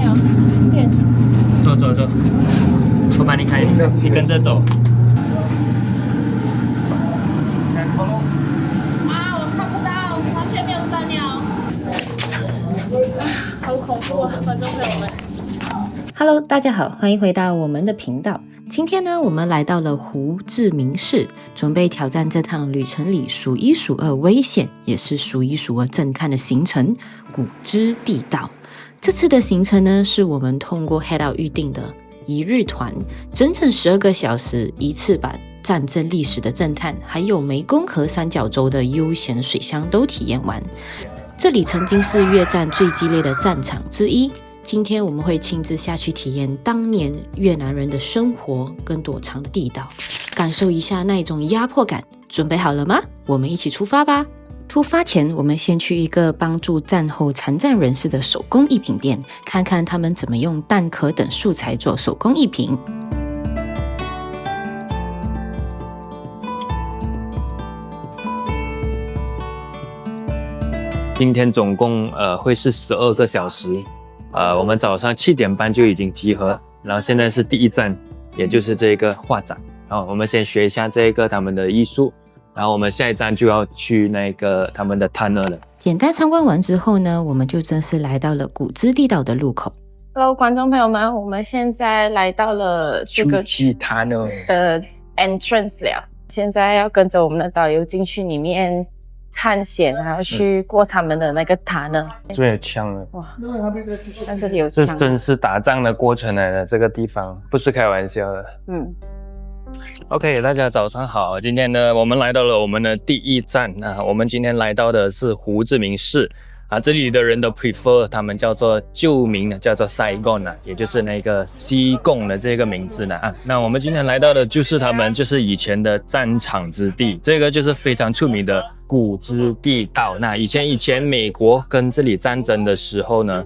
了，變。走，我幫你開，你跟着走。我看不到，完全沒有燈了。好恐怖啊，觀眾朋友們。Hello， 大家好，歡迎回到我們的頻道。今天呢，我們來到了胡志明市，準備挑戰這趟旅程裡數一數二危險，也是數一數二震撼的行程——古芝地道。這次的行程呢，是我們通過 Headout 預定的一日團，整整12個小時，一次把戰爭歷史的震撼，還有湄公河三角洲的悠閒水鄉都體驗完。這裡曾經是越戰最激烈的戰場之一。今天我們會親自下去體驗當年越南人的生活跟躲藏的地道，感受一下那種壓迫感。準備好了嗎？我們一起出發吧！出發前，我們先去一個幫助戰後殘障人士的手工藝品店，看看他們怎麼用蛋殼等素材做手工藝品。今天總共會是12個小時。我們早上7點半就已經集合，然後現在是第一站，也就是這個畫展。然後我們先學一下這個他們的藝術，然後我們下一站就要去那個他們的 tunnel 了。簡單參觀完之後呢，我們就正式來到了古芝地道的入口。Hello， 觀眾朋友們，我們現在來到了這個 tunnel 的 entrance 了，現在要跟着我們的導遊進去裡面探險，然後去過他們的那個塔呢。這邊有槍了，哇！但這裡有槍，這真是打仗的過程來的，這個地方不是開玩笑的。OK， 大家早上好。今天呢，我們來到了我們的第一站啊。我們今天來到的是胡志明市啊，這裡的人都 prefer 他們叫做舊名呢，叫做 Saigon 也就是那個西貢的這個名字呢啊。那我們今天來到的就是他們就是以前的戰場之地，這個就是非常出名的古芝地道。那以前美國跟這裡戰爭的時候呢，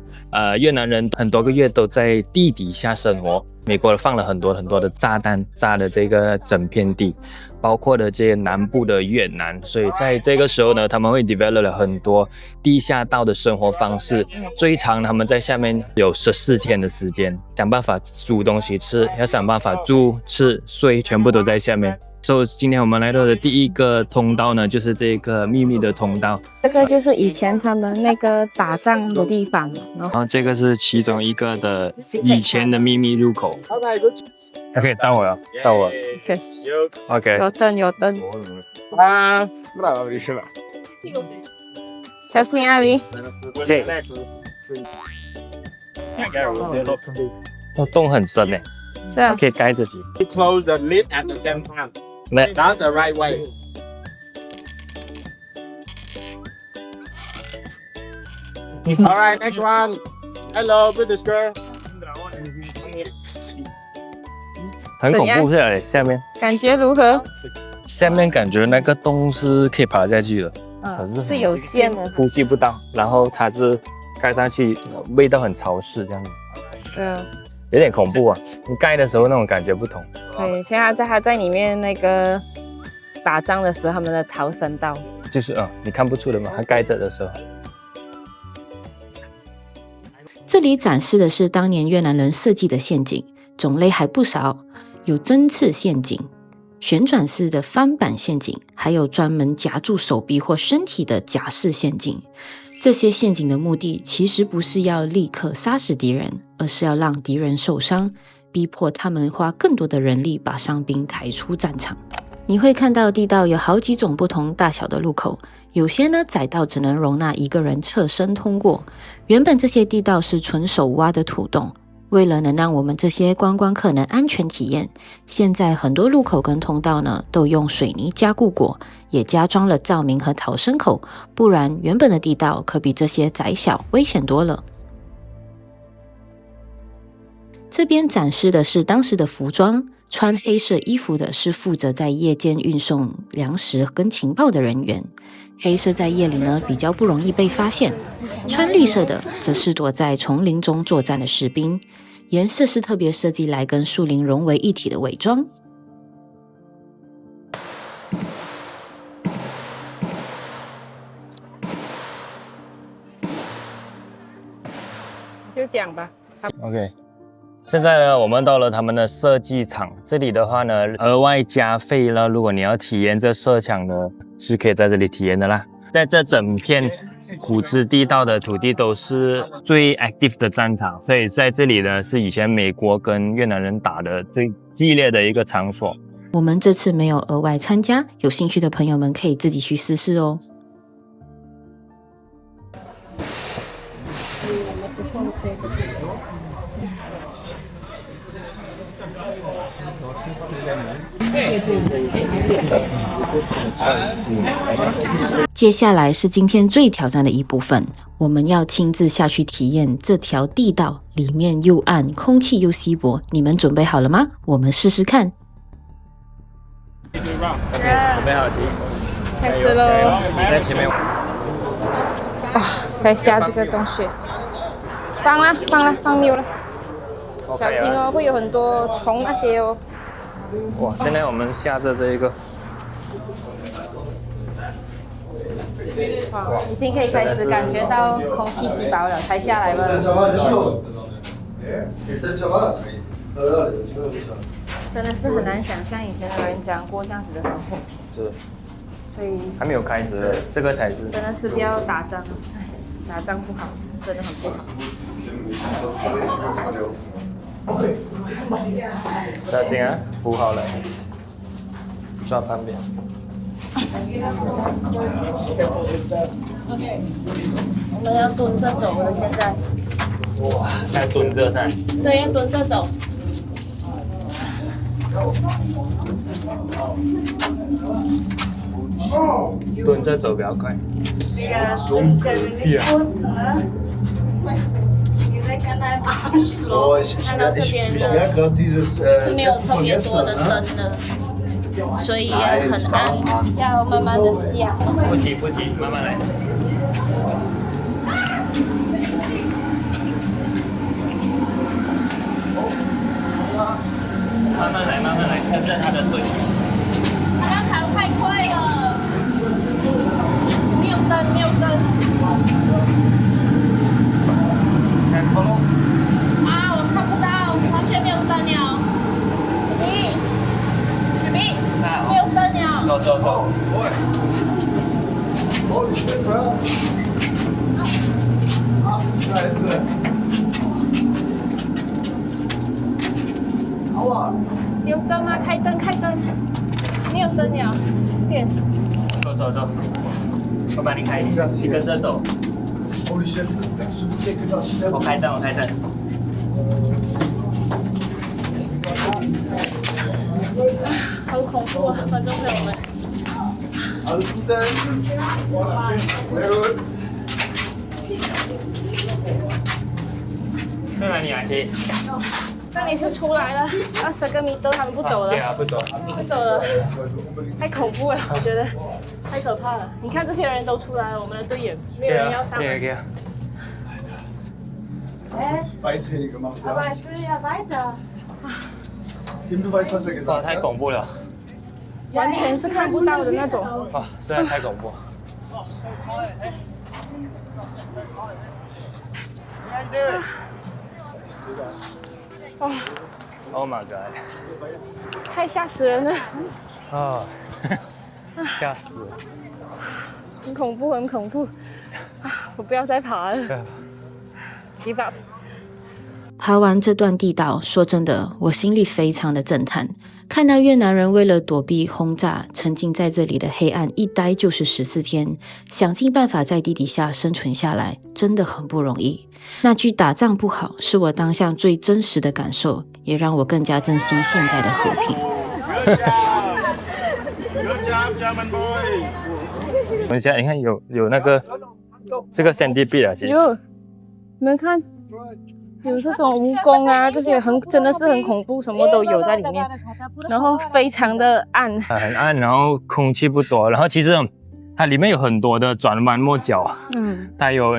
越南人很多個月都在地底下生活。美國放了很多的炸彈，炸了這個整片地，包括了这些南部的越南。所以在這個時候呢，他們會 develop 了很多地下道的生活方式。最長他們在下面有14天的時間，想辦法煮東西吃，要想辦法住、吃、睡，全部都在下面。所以今天我們來到的第一個通道呢，就是這個秘密的通道。這個就是以前他們那個打仗的地方。然後這個是其中一個的以前的秘密入口。OK， 到我了，到我。OK。有燈，有燈。啊，小心啊，你。洞很深誒。是啊。可以蓋着去。Close the lid at the same time. That's the right way. All right, next one. Hello, British girl. 很恐怖下面。感覺如何？下面感覺那個洞是可以爬下去的，可是有限的，呼吸不到。然後它是蓋上去，味道很潮濕這樣子。對啊。有點恐怖啊！你蓋的時候那種感覺不同。對，現在他在裡面那個打仗的時候，他們的逃生道就是你看不出的嘛，它蓋着的時候。這裡展示的是當年越南人設計的陷阱，種類還不少，有針刺陷阱、旋轉式的翻板陷阱，還有專門夾住手臂或身體的夾式陷阱。這些陷阱的目的其實不是要立刻殺死敵人，而是要讓敵人受傷，逼迫他們花更多的人力把傷兵抬出戰場。你會看到地道有好幾種不同大小的入口，有些呢窄到只能容納一個人側身通過。原本這些地道是純手挖的土洞，為了能讓我們這些觀光客能安全體驗，現在很多入口跟通道呢都用水泥加固過，也加裝了照明和逃生口，不然原本的地道可比這些窄小，危險多了。這邊展示的是當時的服裝，穿黑色衣服的是負責在夜間運送糧食跟情報的人員。黑色在夜裡呢比較不容易被發現，穿綠色的則是躲在叢林中作戰的士兵，顏色是特別設計來跟樹林融為一體的偽裝。就講吧。OK， 現在呢，我們到了他們的設計場，這裡的話呢，額外加費了。如果你要體驗這射場呢，是可以在這裡體驗的啦。在這整片虎之地道的土地都是最 active 的戰場，所以在這裡呢，是以前美國跟越南人打的最激烈的一個場所。我們這次沒有額外參加，有興趣的朋友們可以自己去試試哦。接下來是今天最挑戰的一部分，我們要親自下去體驗這條地道，裡面又暗，空氣又稀薄。你們準備好了嗎？我們試試看。準備好，開始嘍！在前面。才下這個洞穴，放了，放牛了，小心哦，會有很多蟲那些哦。哇，現在我們下着這一個，哇，已經可以開始感覺到空氣稀薄了，才下來吧。真的是很難想象以前的人講過這樣子的生活。是。所以還沒有開始，這個才是。真的是不要打仗，打仗不好，真的很不好。小心啊，鋪好了，抓旁邊。我們要蹲着走了，現在。哇，要蹲着噻。對，要蹲着走。蹲着走比較快。看到這邊的是沒有特別多的燈的，所以也很暗，要慢慢的下。不急，慢慢來。慢慢來，跟着他的腿。他要跑太快了，沒有燈。啊，我看不到，完全沒有燈了。許斌，沒有燈了。走。有燈嗎？開燈！沒有燈了，點。走，我幫你開，你跟着走。我開燈。好恐怖啊，觀眾朋友們。是哪裡啊？七？這裡是出來了，20個米都他們不走了。對啊，不走了，太恐怖了，我覺得太可怕了。你看這些人都出來了，我們的隊員沒有人要上來。對啊。哇，太恐怖了，完全是看不到的那種。哇，實在太恐怖。哇 ！Oh my god！ 太嚇死人了！啊，嚇死了！很恐怖。我不要再爬了。Give up。爬完這段地道，說真的，我心裡非常的震撼。看到越南人為了躲避轟炸，沉浸在這裡的黑暗一待就是14天，想盡辦法在地底下生存下來，真的很不容易。那句打仗不好，是我當下最真實的感受，也讓我更加珍惜現在的和平。等一下，你看有那個這個centipede啊，有，你們看。有這種蜈蚣啊，這些真的是很恐怖，什麼都有在裡面，然後非常的暗，很暗，然後空氣不多，然後其實它裡面有很多的轉彎抹角，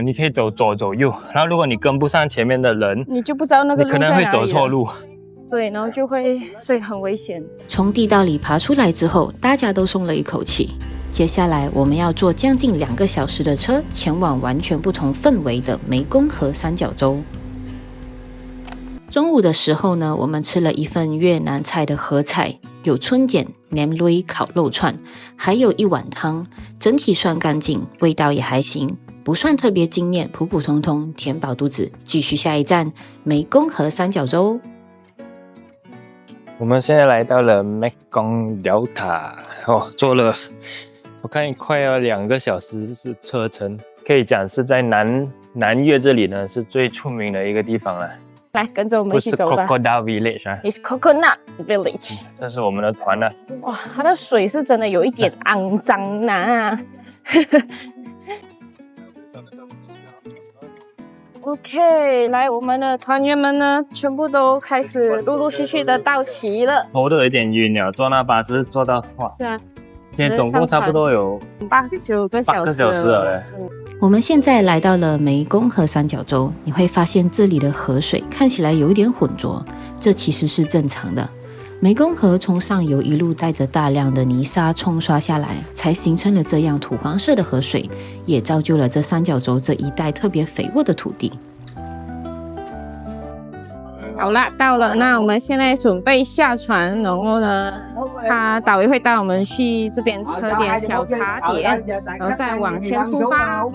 你可以走左走右，然後如果你跟不上前面的人，你就不知道那個路在哪裡，你可能會走錯路，對，然後就會所以很危險。從地道裡爬出來之後，大家都鬆了一口氣。接下來我們要坐將近2個小時的車，前往完全不同氛圍的湄公河三角洲。中午的時候呢，我們吃了一份越南菜的合菜，有春卷、nem lui 烤肉串，還有一碗湯，整體算乾淨，味道也還行，不算特別驚豔，普普通通，填飽肚子。繼續下一站，湄公河三角洲。我們現在來到了湄公寮塔哦，坐了我看快要2個小時是車程，可以講是在南越這裡呢是最出名的一個地方了。來，跟着我們一起走吧。不是 Crocodile Village 啊 ，It's Coconut Village。這是我們的團了。哇，它的水是真的有一點骯髒啊。OK， 來，我們的團員們呢，全部都開始陸陸續續的到齊了。頭都有點暈了，坐那巴士坐到哇。是啊。今天總共差不多有8、9個小時了。我們現在來到了湄公河三角洲，你會發現這裡的河水看起來有一點渾濁，這其實是正常的。湄公河從上游一路帶着大量的泥沙沖刷下來，才形成了這樣土黃色的河水，也造就了這三角洲這一帶特別肥沃的土地。好啦，到了，那我們現在準備下船，然後呢，導遊會帶我們去這邊喝點小茶點，然後再往前出發。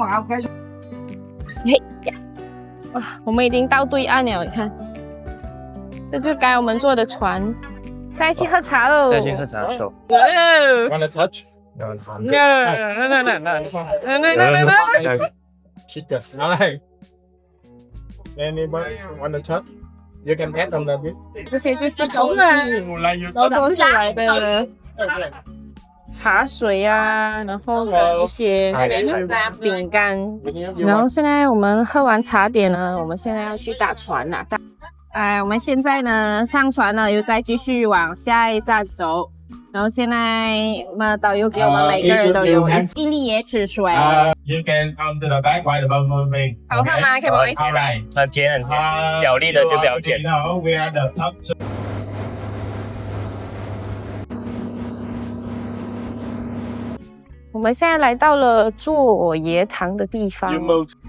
嘿呀，哇，我們已經到對岸了，你看，這就該我們坐的船，下一期喝茶嘍。下一期喝茶，走。Wanna touch? No. Alright. Anybody wanna touch? You can test on that. 這些就是從老多下來的茶水啊，然後一些餅乾。然後現在我們喝完茶點呢，我們現在要去打船了。我們現在呢上船了，又再繼續往下一站走。然後現在我們導遊給我們每個人都有一粒椰子水。You can on to the back while the boat moving. 好看嗎？可以嗎？ Alright. 那甜很甜，小粒的就不要甜。No, we are the top. 我們現在來到了做椰糖的地方。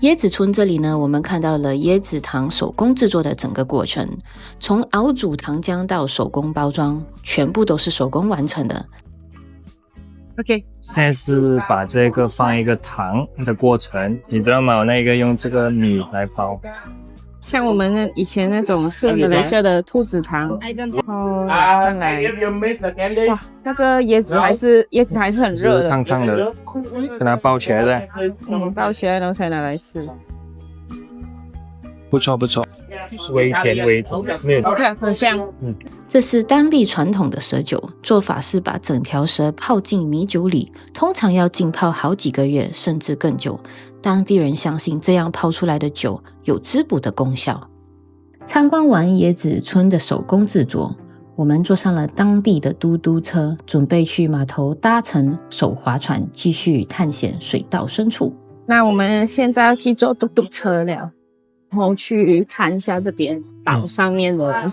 椰子村這裡呢，我們看到了椰子糖手工制作的整個過程，從熬煮糖漿到手工包裝，全部都是手工完成的。OK， 現在是把這個放一個糖的過程，你知道嗎？我那個用這個米來包。像我們以前那種是馬來西亞的兔子糖，哦，上來，哇，那個椰子還是很熱的，燙燙的，跟它包起來的，包起来然後才拿來吃，不錯不錯，微甜微甜，OK， 很香。這是當地傳統的蛇酒，做法是把整條蛇泡進米酒裡，通常要浸泡好幾個月，甚至更久。當地人相信這樣泡出來的酒有滋補的功效。參觀完椰子村的手工製作，我們坐上了當地的嘟嘟車，準備去碼頭搭乘手划船，繼續探險水道深處。那我們現在要去坐嘟嘟車了。然後去看一下這邊島上面的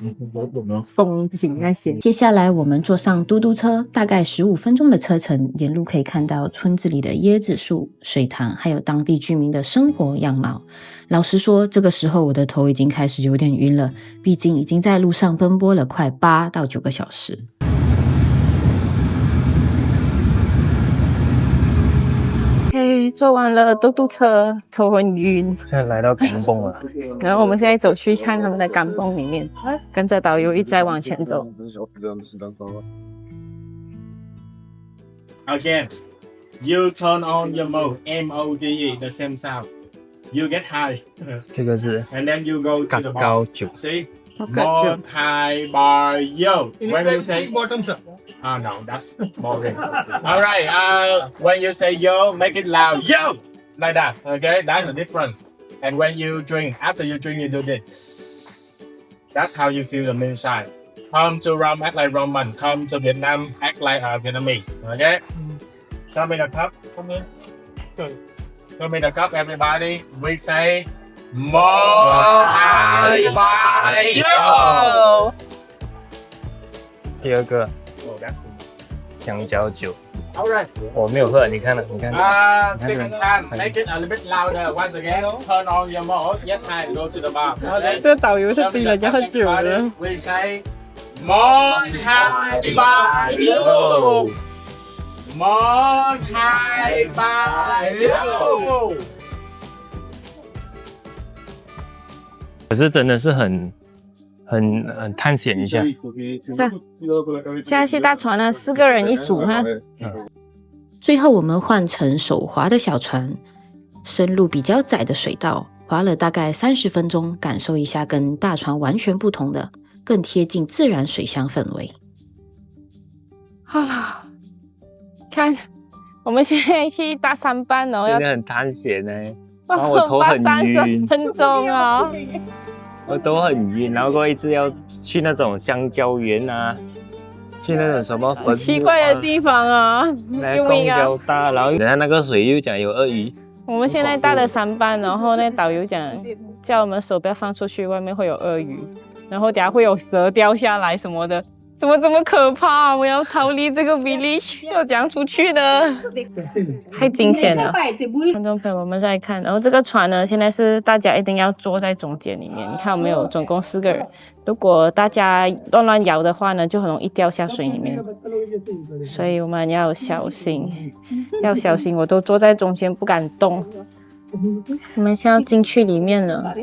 風景那些。接下來我們坐上嘟嘟車，大概15分鐘的車程，沿路可以看到村子裡的椰子樹、水塘，還有當地居民的生活樣貌。老實說，這個時候我的頭已經開始有點暈了，畢竟已經在路上奔波了快8到9個小時。坐完了嘟嘟車，頭很暈。現在來到甘榜了，然後我們現在走去看他們的甘榜裡面，跟着導遊一直在往前走。Again, you turn on your mode, M-O-D-E, the same sound. You get high. 這個是 And then you go to the 高酒。 See? More high bar yo. When you say no, that's boring. Alright, when you say yo, make it loud. Yo! Like that. Okay, that's the difference. And when you drink, after you drink, you do this. That's how you feel the moonshine. Come to Rom, act like Roman. Come to Vietnam, act like Vietnamese. Okay? Show me the cup. Come here. Show me the cup, everybody. We say more high bar yo. 第二個香蕉酒。Alright. 我没有喝，你看了，你看。Take your time. Make it a little bit louder. Once again, turn on your mouth. Yes, time. Go to the bar. 这个导游是逼人家喝酒的。We say, Mon Hai Bai Yo. Mon Hai Bai Yo. 可是真的是很探险一下。现在去大船了，4个人一组哈。最后我们换成手划的小船，深入比较窄的水道，划了大概30分鐘，感受一下跟大船完全不同的、更貼近自然水鄉氛圍。啊，看，我們現在去大三班哦，真的很探險呢。我頭很暈，30分鐘啊。我頭很暈，然後一直要去那種香蕉園啊，去那種什麼墳墓啊，奇怪的地方啊，那公交大，然後等下那個水又講有鱷魚。我們現在大了3班，然後那導遊講叫我們手不要放出去，外面會有鱷魚，然後等下會有蛇掉下來什麼的。怎麼這麼可怕？我要逃離這個 village， 要怎樣出去的？太驚險了！觀眾朋友，我們再看，然後這個船呢，現在是大家一定要坐在中間裡面。你看，我們有總共4個人，如果大家亂搖的話呢，就很容易掉下水裡面。所以我們要小心，要小心。我都坐在中間，不敢動。我們現在要進去裡面了。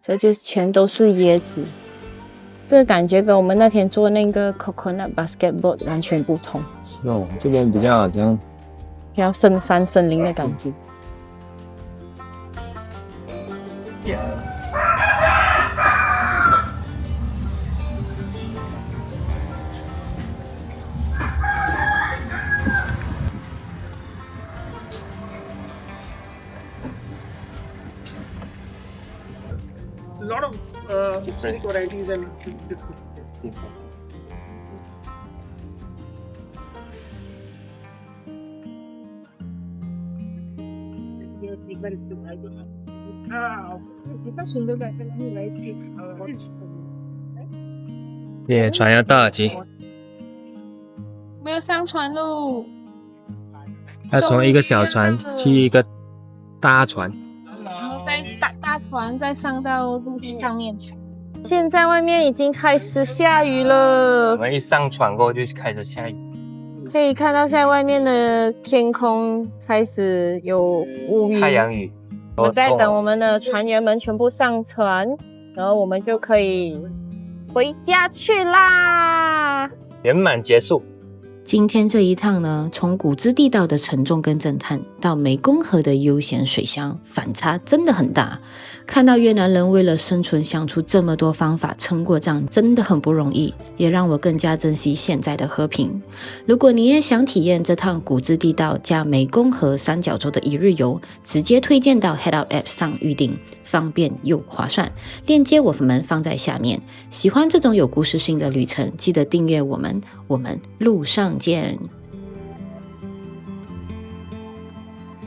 這就全都是椰子，這個感覺跟我們那天做那個 coconut basketball 完全不同。哦，這邊比較好像比較深山森林的感覺。A lot of different varieties and different. Yeah, 船要到了，吉。沒有上船路，要從一個小船去一個大船。然後再大船再上到陸地上面去。現在外面已經開始下雨了，我們一上船過後就開始下雨，可以看到現在外面的天空開始有烏雲，太陽雨。我們在等我們的船員們全部上船，然後我們就可以回家去啦，圓滿結束。今天這一趟呢，從古芝地道的沉重跟震撼，到湄公河的悠閒水鄉，反差真的很大。看到越南人為了生存想出這麼多方法撐過仗，真的很不容易，也讓我更加珍惜現在的和平。如果你也想體驗這趟古芝地道加湄公河三角洲的一日遊，直接推薦到 Headout App 上預訂，方便又划算。鏈接我們放在下面。喜歡這種有故事性的旅程，記得訂閱我們，我們路上見。